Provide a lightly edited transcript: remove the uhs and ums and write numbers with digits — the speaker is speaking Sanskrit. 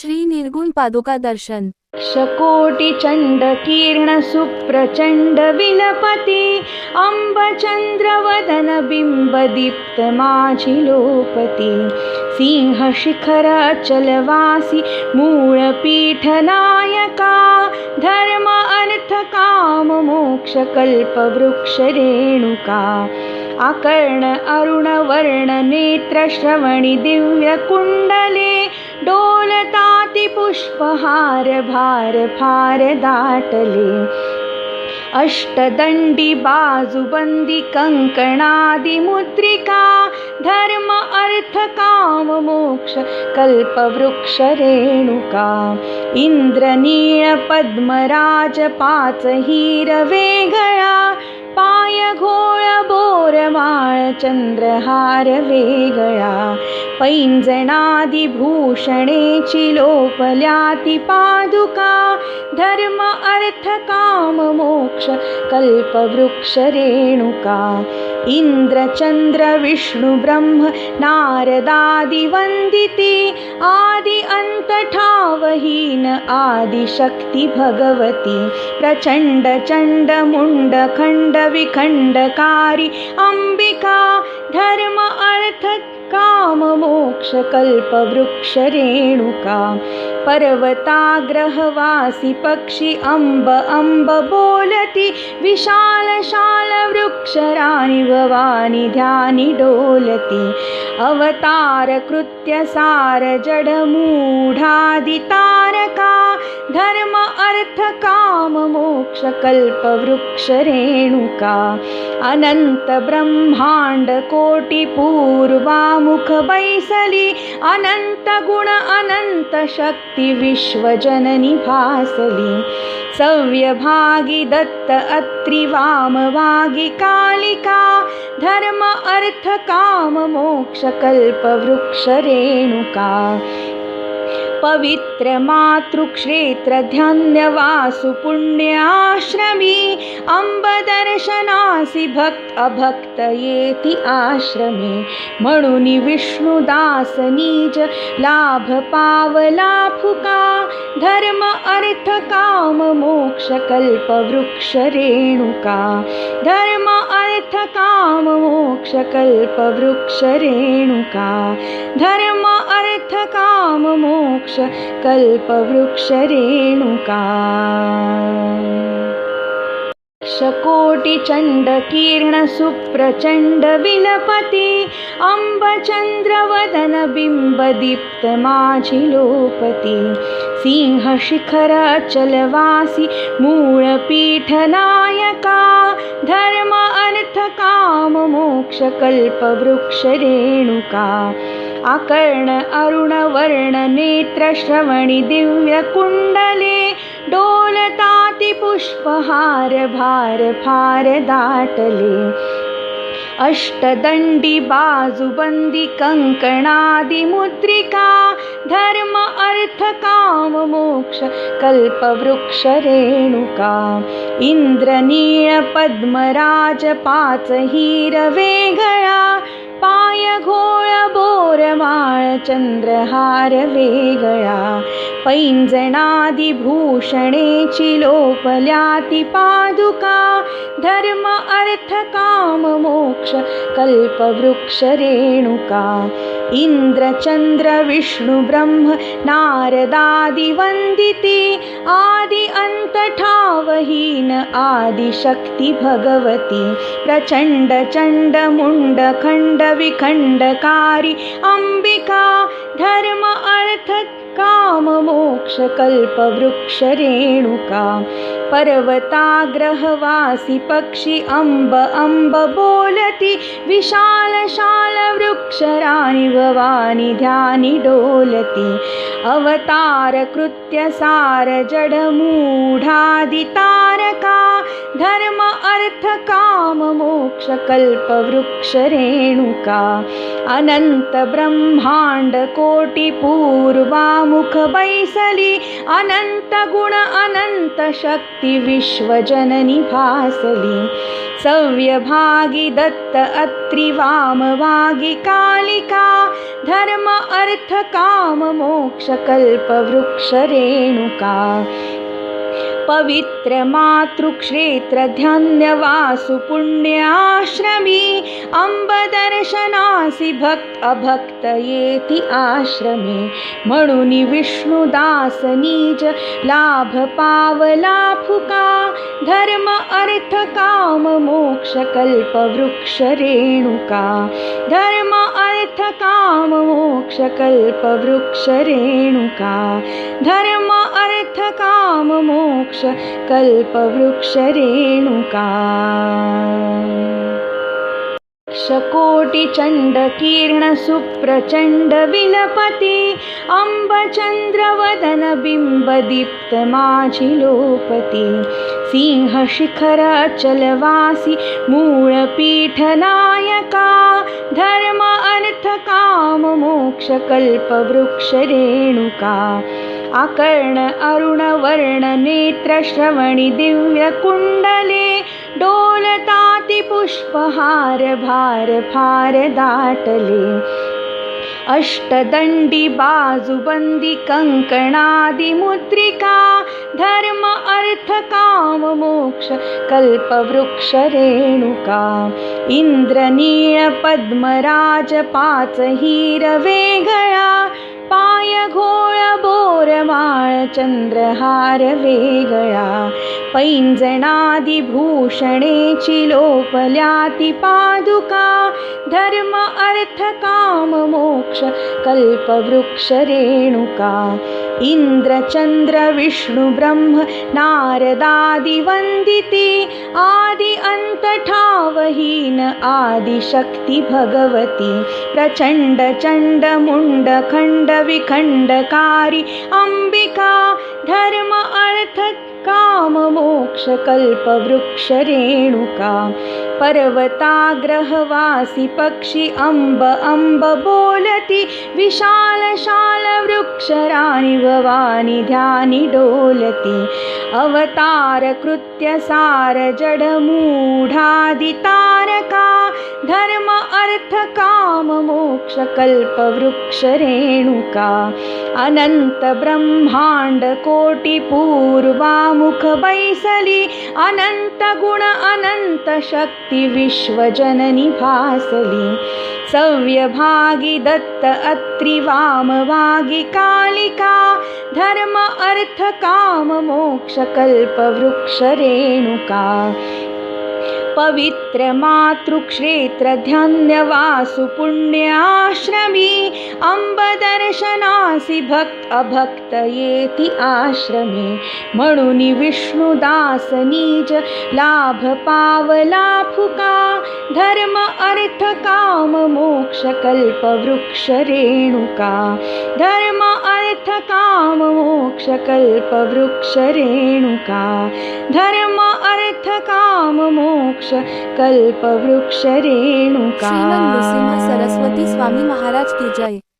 श्री निर्गुण पादुका दर्शन। शकोटिचण्डकीर्ण सुप्रचण्ड विलपति अम्बचन्द्रवदन बिम्बदीप्तमाझिलोपति सिंहशिखर अचलवासी मूलपीठनायका धर्म अर्थ काम मोक्ष कल्पवृक्ष रेणुका आकर्ण अरुण वर्ण नेत्र श्रवणि दिव्य कुण्डले डोलताति पुष्पहार भार फार दाटले अष्टदंडी बाजुबंदी कंकणादि मुद्रिका धर्म अर्थ काम मोक्ष कल्पवृक्ष रेणुका इंद्रनीळ पद्मराज पाच हिरवे गळा पाय घोळ बोरमाळ चंद्रहार वेगळा पैंजणादि भूषणेची लोपल्याति पादुका धर्म अर्थ काम मोक्ष कल्पवृक्ष रेणुका इंद्र चंद्र विष्णु ब्रह्म नारदादि वंदिती आदि अंत ठावहीन आदि शक्ति भगवती प्रचंड चंड मुंड खंड विखंडकारी अंबिका धर्म अर्थ काम मोक्ष कल्पवृक्ष रेणुका पर्वताग्रहवासी पक्षी अंब अंब बोलती विशाल शाल वृक्षराणि भवानी ध्यानी डोलती अवतार कृत्य सार जड मूढादि तारका धर्म अर्थ काम मोक्ष कल्पवृक्ष रेणुका अनंत ब्रह्मांड कोटि पूर्वामुख बैसली अनंत गुण अनंत शक्ति विश्वजननी भासली सव्यभागी दत्त अत्रि वामभागी कालिका धर्म अर्थ काम मोक्ष कल्पवृक्ष रेणुका पवित्र मातृक्षेत्र ध्यानवासु पुण्याश्रमी अंब दर्शनासी भक्त अभक्त येति आश्रमे म्हणून विष्णुदास नीज लाभ पावला फुका धर्म अर्थ काम मोक्ष कल्पवृक्ष रेणुका धर्म अर्थ काम मोक्ष कल्पवृक्ष रेणुका धर्म अर्थ काम मोक्ष कल्पवृक्ष रेणुका शकोटिचण्डकीर्ण सुप्रचण्ड विलपति अम्बचन्द्रवदन बिम्बदीप्तमाझिलोपति सिंहशिखर अचलवासी मूलपीठनायका धर्म अर्थ काम मोक्ष कल्पवृक्ष रेणुका आकर्ण अरुण वर्ण नेत्र श्रवणि दिव्य कुण्डले डोलताति पुष्पहार भार फार दाटले अष्टदंडी बाजुबंदी कंकणादि मुद्रिका धर्म अर्थ काम मोक्ष कल्पवृक्ष रेणुका इंद्रनीळ पद्मराज पाच हिरवे गळा पाय घोळ बोरमाळ चंद्रहार वेगळा पैंजणादि भूषणेची लोपल्याति पादुका धर्म अर्थ काम मोक्ष कल्पवृक्ष रेणुका इंद्र चंद्र विष्णु ब्रह्म नारदादि वंदिती आदि अंत ठावहीन आदि शक्ति भगवती प्रचंड चंड मुंड खंड विखंडकारी अंबिका धर्म अर्थ काम मोक्ष कल्पवृक्ष रेणुका पर्वताग्रहवासी पक्षी अंब अंब बोलती विशाल शाल वृक्षराणि भवानी ध्यानी डोलती अवतार कृत्य सार जड मूढादि तारका धर्म अर्थ काम मोक्ष कल्पवृक्ष रेणुका अनंत ब्रह्मांड कोटि पूर्वामुख बैसली अनंत गुण अनंत शक्ति शक्ती विश्वजननी भासली सव्यभागी दत्त अत्रि वामभागी कालिका धर्म अर्थ काम मोक्ष कल्प वृक्ष रेणुका पवित्र मातृक्षेत्र ध्यानवासु पुण्याश्रमी अंब दर्शनासी भक्त अभक्त येती आश्रमी म्हणून विष्णुदास निज लाभ पावला फुका धर्म अर्थ काम मोक्ष कल्प वृक्ष रेणुका धर्म अर्थ काम मोक्ष कल्प वृक्ष रेणुका धर्म अर्थ काम मोक्ष कल्प वृक्ष रेणुका कोटि चंड किरण सुप्रचंड विलपति अंब चंद्र वदन बिंब दीप्त माझी लोपति सिंह शिखर अचलवासी मूळ पीठ नायका धर्म अर्थ काम मोक्ष कल्प वृक्ष रेणुका आकर्ण अरुण वर्ण नेत्र श्रवणी दिव्य कुंडले डोलताति पुष्पहार भार फार दाटले अष्टदंडी बाजूबंदी कंकणादि मुद्रिका धर्म अर्थ काम मोक्ष कल्प वृक्ष रेणुका इंद्रनीळ पद्मराज पाच हिर वेगळा पाय घोळ बोरमाळ चंद्रहार वेगळा पैंजणादि भूषणेची लोपल्याती पादुका धर्म अर्थ काम मोक्ष कल्प वृक्ष रेणुका इंद्र चंद्र विष्णु ब्रह्म नारदादि वंदिती आदि अंत ठावहीन आदि शक्ती भगवती प्रचंड चंड मुंड खंड विखंडकारी अंबिका धर्म अर्थ काम मोक्ष कल्प वृक्ष रेणुका पर्वताग्रहवासी पक्षी अंब अंब बोलती विशाल शाल वृक्षराणी भवानी ध्यानी डोलती अवतार कृत्य सार जड मूढादि तारका धर्म अर्थ काम मोक्ष कल्प वृक्ष रेणुका अनंत ब्रह्मांड कोटि पूर्वामुख बैसली अनंत गुण अनंत शक्ती विश्वजननी भासली सव्यभागी दत्त अत्रि वामभागी कालिका धर्म अर्थ काम मोक्ष कल्प वृक्ष रेणुका पवित्र मातृक्षेत्र ध्यानवासु पुण्याश्रमी अंब दर्शनासी भक्त अभक्त येती आश्रमी म्हणून विष्णुदास निज लाभ पावला फुका धर्म अर्थ काम मोक्ष कल्प वृक्ष रेणुका धर्म अर्थ काम मोक्ष कल्प वृक्ष रेणुका धर्म अर्थ काम मोक्ष कल्प वृक्ष रेणुका श्रीमद नृसिंह सरस्वती स्वामी महाराज की जय।